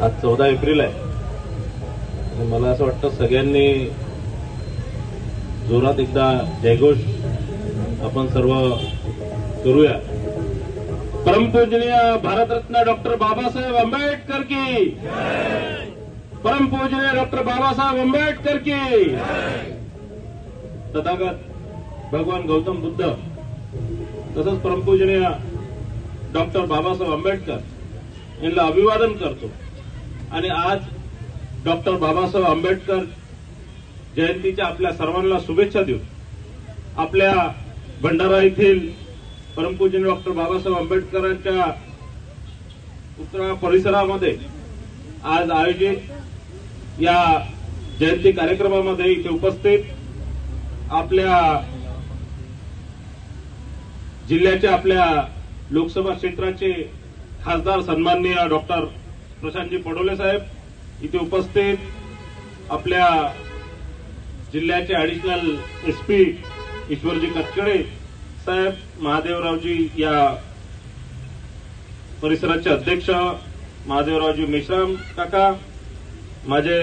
आज 14 एप्रिल आहे आणि मला असं वाटतं सगळ्यांनी जोरात एकदा जयघोष आपण सर्व करूया। परमपूजनीय भारतरत्न डॉक्टर बाबासाहेब आंबेडकर की जय। परमपूजनीय डॉक्टर बाबासाहेब आंबेडकर की जय। तथागत भगवान गौतम बुद्ध तसंच परमपूजनीय डॉक्टर बाबासाहेब आंबेडकर यांना अभिवादन करतो आणि आज डॉक्टर बाबासाहेब आंबेडकर जयंतीच्या आपल्या सर्वांना शुभेच्छा देऊ। आपल्या भंडारा येथील परमपूजनीय डॉक्टर बाबासाहेब आंबेडकरांच्या पुतळा परिसरामध्ये आज आयोजित या जयंती कार्यक्रमामध्ये इथे उपस्थित आपल्या जिल्ह्याच्या आपल्या लोकसभा क्षेत्राचे खासदार सन्माननीय डॉक्टर प्रशांतजी पडोले साहेब इथे उपस्थित आपल्या जिल्ह्याचे ॲडिशनल एसपी ईश्वरजी कचकडे साहेब, महादेवरावजी या परिसराचे अध्यक्ष महादेवरावजी मेश्राम काका, माझ्या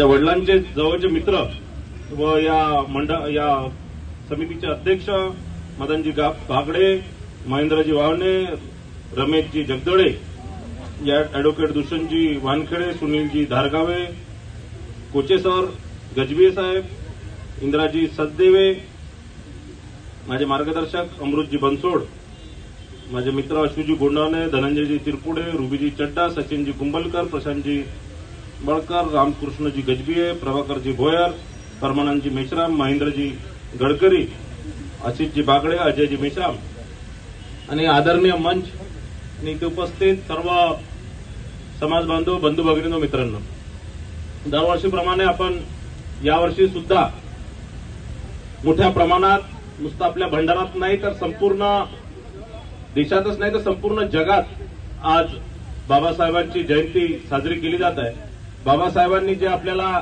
वडिलांचे जवळचे मित्र व या समितीचे अध्यक्ष मदनजी बागडे, महेंद्रजी वावणे, रमेशजी जगदळे, या ॲडव्होकेट दुष्यंतजी वानखेडे, सुनीलजी धारगावे, कोचेसर, गजबीये साहेब, इंद्राजी सचदेवे, माझे मार्गदर्शक अमृतजी बनसोड, माझे मित्र अश्वजी गोंडाने, धनंजयजी तिरपुडे, रुबीजी चड्डा, सचिनजी कुंभलकर, प्रशांतजी बळकर, रामकृष्णजी गजबीये, प्रभाकरजी भोयर, परमानंदजी मेश्राम, महेंद्रजी गडकरी, आशिषजी बागडे, अजयजी मेश्राम आणि आदरणीय मंच आणि इथे उपस्थित सर्व समाज बांधव, बंधू भगिनींनो, मित्रांनो, दरवर्षीप्रमाणे आपण यावर्षी सुद्धा मोठ्या प्रमाणात नुसतं आपल्या भंडारात नाही तर संपूर्ण देशातच नाही तर संपूर्ण जगात आज बाबासाहेबांची जयंती साजरी केली जात आहे। बाबासाहेबांनी जे आपल्याला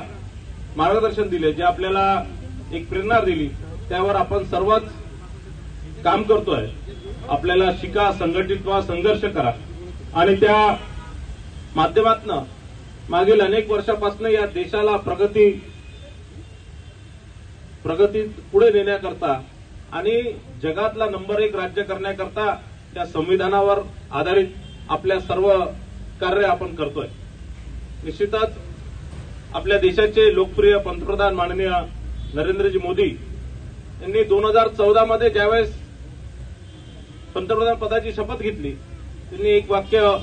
मार्गदर्शन दिले, जे आपल्याला एक प्रेरणा दिली, त्यावर आपण सर्वच काम करतोय। आपल्याला शिका, संघटित व्हा, संघर्ष करा आणि त्या माध्यमातून मागील अनेक वर्षापासून या देशाला प्रगतीत पुढे नेण्याकरता आणि जगातला नंबर 1 राज्य करण्याकरता त्या संविधानावर आधारित आपल्या सर्व कार्य आपण करतोय। निश्चितच आपल्या देशाचे लोकप्रिय पंतप्रधान माननीय नरेंद्रजी मोदी यांनी 2014 मध्ये ज्यावेळेस पंतप्रधान पदाची शपथ घेतली, त्यांनी एक वाक्य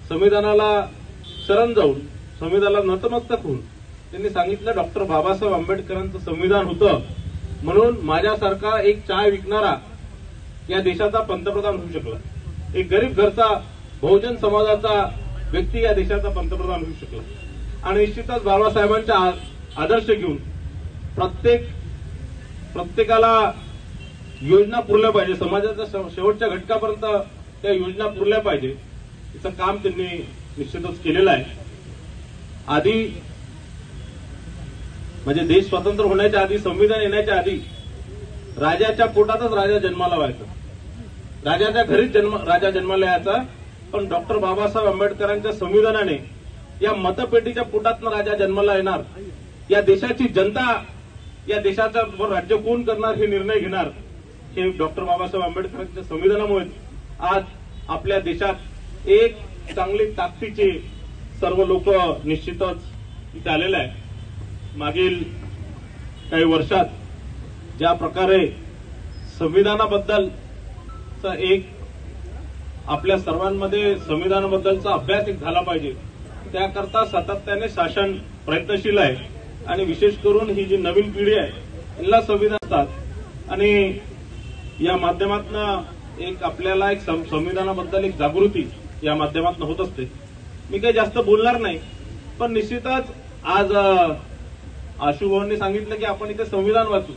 संविधानाला शरण जाऊन, संविधानाला नतमस्तक होऊन त्यांनी सांगितलं, डॉक्टर बाबासाहेब आंबेडकरांचं संविधान होतं म्हणून माझ्यासारखा एक चाय विकणारा या देशाचा पंतप्रधान होऊ शकला, एक गरीब घरचा बहुजन समाजाचा व्यक्ती या देशाचा पंतप्रधान होऊ शकला। आणि निश्चितच बाबासाहेबांचा आदर्श घेऊन प्रत्येकाला योजना पुरल्या पाहिजे, समाजाच्या शेवटच्या घटकापर्यंत त्या योजना पुरल्या पाहिजे, याचं काम त्यांनी निश्चितच केलेलं आहे। आधी म्हणजे देश स्वतंत्र होण्याच्या आधी, संविधान येण्याच्या आधी राजाच्या पोटातच राजा जन्माला व्हायचा, राजाच्या घरीच राजा जन्माला यायचा, पण डॉक्टर बाबासाहेब आंबेडकरांच्या संविधानाने या मतपेटीच्या पोटातनं राजा जन्माला येणार, या देशाची जनता या देशाचं राज्य कोण करणार हे निर्णय घेणार, हे डॉक्टर बाबासाहेब आंबेडकरांच्या संविधानामुळे आज आपल्या देशात एक चांगली ताकदीचे सर्व लोक निश्चितच इथे आलेले आहे। मागील काही वर्षात ज्या प्रकारे संविधानाबद्दलचा एक आपल्या सर्वांमध्ये संविधानाबद्दलचा अभ्यास एक झाला पाहिजे, त्याकरता सातत्याने शासन प्रयत्नशील आहे आणि विशेष करून ही जी नवीन पिढी आहे यांना संविधान असतात आणि या माध्यमातून एक आपल्याला एक संविधानाबद्दल एक जागृती या माध्यमातून होत असते। मी काही जास्त बोलणार नाही, पण निश्चितच आज आशुभाऊंनी सांगितलं की आपण इथे संविधान वाचू।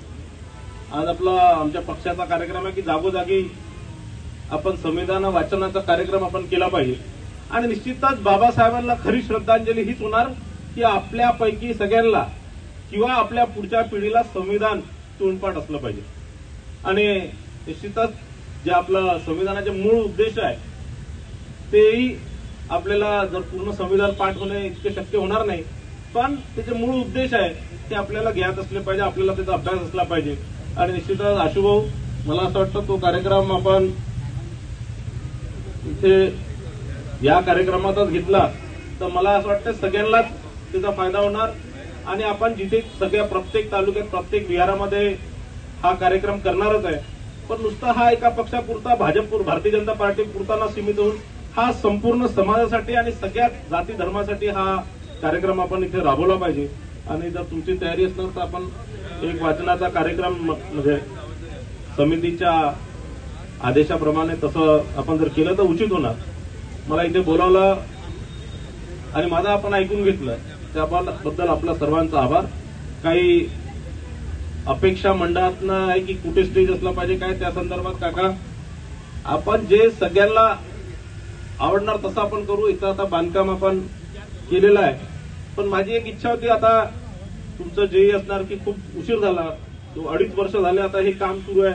आज आमच्या पक्षाचा कार्यक्रम आहे की जागोजागी आपण संविधान वाचनाचा कार्यक्रम आपण केला पाहिजे आणि निश्चितच बाबासाहेबांना खरी श्रद्धांजली हीच होणार की आपल्यापैकी सगळ्यांना किंवा आपल्या पुढच्या पिढीला संविधान तोंडपाठ असलं पाहिजे आणि निश्चितच जे आपलं संविधानाचे मूळ उद्देश आहे तेही आपल्याला जर पूर्ण संविधान पाठ होणे इतके शक्य होणार नाही, पण त्याचे मूळ उद्देश आहे ते आपल्याला ज्ञात असले पाहिजे, आपल्याला त्याचा अभ्यास असला पाहिजे. आणि निश्चितच आशुभाऊ, मला असं वाटतं तो कार्यक्रम आपण इथे या कार्यक्रमातच घेतला तर मला असं वाटतं सगळ्यांनाच त्याचा फायदा होणार. आणि आपण जिथे सगळ्या प्रत्येक तालुक्यात प्रत्येक विहारामध्ये हा कार्यक्रम करणारच आहे, पण नुसता हा एका पक्षापुरता भारतीय जनता पार्टी पुरता न सीमित होऊन हा संपूर्ण समाजासाठी आणि सगळ्या जाती धर्मासाठी हा कार्यक्रम आपण इथे राबवला पाहिजे. आणि जर तुमची तयारी असणार तर आपण एक वाचनाचा कार्यक्रम म्हणजे समितीच्या आदेशाप्रमाणे तसं आपण जर केलं तर उचित होणार. मला इथे बोलावलं आणि माझं आपण ऐकून घेतलं त्याबद्दल आपला सर्वांचा आभार. काही अपेक्षा मंडळातनं आहे की कुठे स्टेज असला पाहिजे काय त्या संदर्भात काका आपण जे सगळ्यांना आवडणार तसं आपण करू. इथं आता बांधकाम आपण केलेलं आहे, पण माझी एक इच्छा होती आता तुमचं जेही असणार की खूप उशीर झाला, 2-2.5 वर्ष झाले आता हे काम सुरू आहे.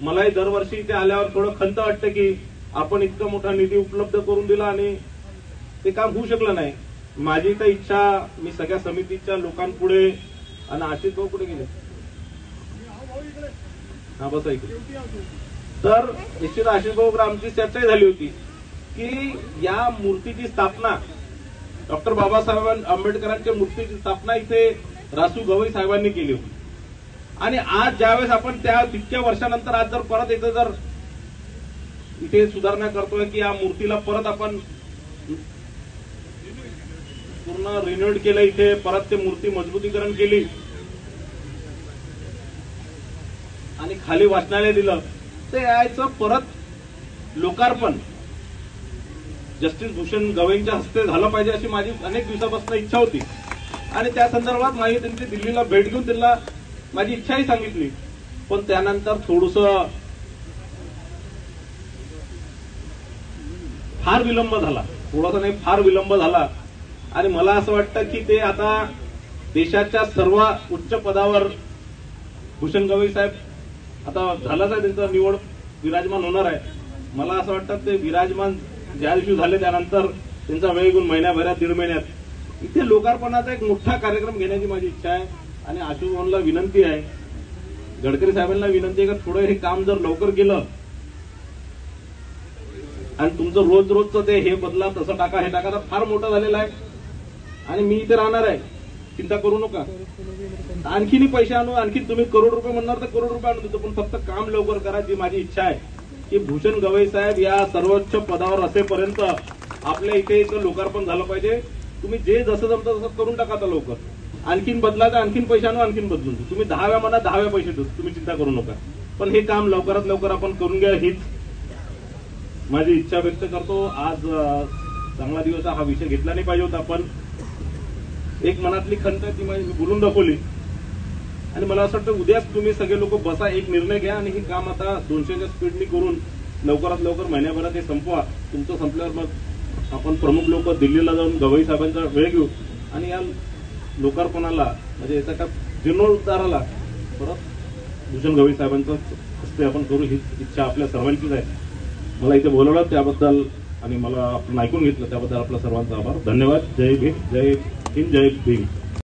मलाही दरवर्षी इथे आल्यावर थोडं खंत वाटतं की आपण इतका मोठा निधी उपलब्ध करून दिला आणि ते काम होऊ शकलं नाही. माझी तर इच्छा मी सगळ्या समितीच्या लोकांपुढे आणि आशिष भाऊ पुढे गेले हा बस ऐकू तर निश्चित आशिष भाऊ आमची चर्चा झाली होती की या मूर्तीची स्थापना डॉक्टर बाबासाहेब आंबेडकरांच्या मूर्तीची स्थापना इथे रासू गवई साहेबांनी केली होती. आणि आज ज्यावेळेस आपण त्या तितक्या वर्षानंतर आज जर परत इथे जर इथे सुधारणा करतोय की या मूर्तीला परत आपण पूर्ण रिन्यूड केलं, इथे परत ते मूर्ती मजबूतीकरण केली आणि खाली वाचनालय दिलं, तर याचं परत लोकार्पण जस्टिस भूषण गवईंच्या हस्ते झालं पाहिजे अशी माझी अनेक दिवसापासून इच्छा होती. आणि त्या संदर्भात माझी त्यांची दिल्लीला भेट घेऊन त्यांना माझी इच्छाही सांगितली. पण त्यानंतर थोडंसं फार विलंब झाला, थोडासा नाही फार विलंब झाला. आणि मला असं वाटतं की ते आता देशाच्या सर्व उच्च पदावर भूषण गवई साहेब आता झालाच आहे, त्यांचा निवड विराजमान होणार आहे. मला असं वाटतं ते विराजमान ज्या दिवशी झाले त्यानंतर त्यांचा वेळ घेऊन महिन्याभरात 1.5 महिन्यात इथे लोकार्पणाचा एक मोठा कार्यक्रम घेण्याची माझी इच्छा आहे. आणि आशुष भाऊंना विनंती आहे, गडकरी साहेबांना विनंती आहे की थोडं हे काम जर लवकर केलं आणि तुमचं रोजचं ते हे बदला तसं टाका हे टाका तर फार मोठं झालेलं आहे. आणि मी इथे राहणार आहे, चिंता करू नका. आणखीनही पैसे आणू, आणखी तुम्ही करोड रुपये म्हणणार तर करोड रुपये आणू देतो, पण फक्त काम लवकर करा. जी माझी इच्छा आहे की भूषण गवई साहेब या सर्वोच्च पदावर असेपर्यंत आपल्या इथे लोकार्पण झालं पाहिजे. तुम्ही जे जसं जमतं तसं करून टाका आता लवकर. आणखीन बदला तर आणखीन पैसे आणू, आणखीन बदलून देऊ. तुम्ही 10व्या मनात 10व्या पैसे देऊ, तुम्ही चिंता करू नका. पण हे काम लवकरात लवकर आपण करून घ्या हीच माझी इच्छा व्यक्त करतो. आज चांगला दिवस हा विषय घेतला नाही पाहिजे होता, पण एक मनातली खंत ती मी बोलून दाखवली. आणि मला असं वाटतं उद्याच तुम्ही सगळे लोक बसा, एक निर्णय घ्या आणि हे काम आता 200च्या स्पीडनी करून लवकरात लवकर महिन्याभरात हे संपवा. तुमचं संपल्यावर मग आपण प्रमुख लोक दिल्लीला जाऊन गवई साहेबांचा वेळ घेऊ आणि या लोकार्पणाला म्हणजे याचा का जीर्णोद्धाराला परत भूषण गवई साहेबांचा हस्ते आपण करू ही इच्छा आपल्या सर्वांचीच आहे. मला इथे बोलवलं त्याबद्दल आणि मला आपण ऐकून घेतलं त्याबद्दल आपल्या सर्वांचा आभार. धन्यवाद. जय भीम, जय हिंद, जय भीम.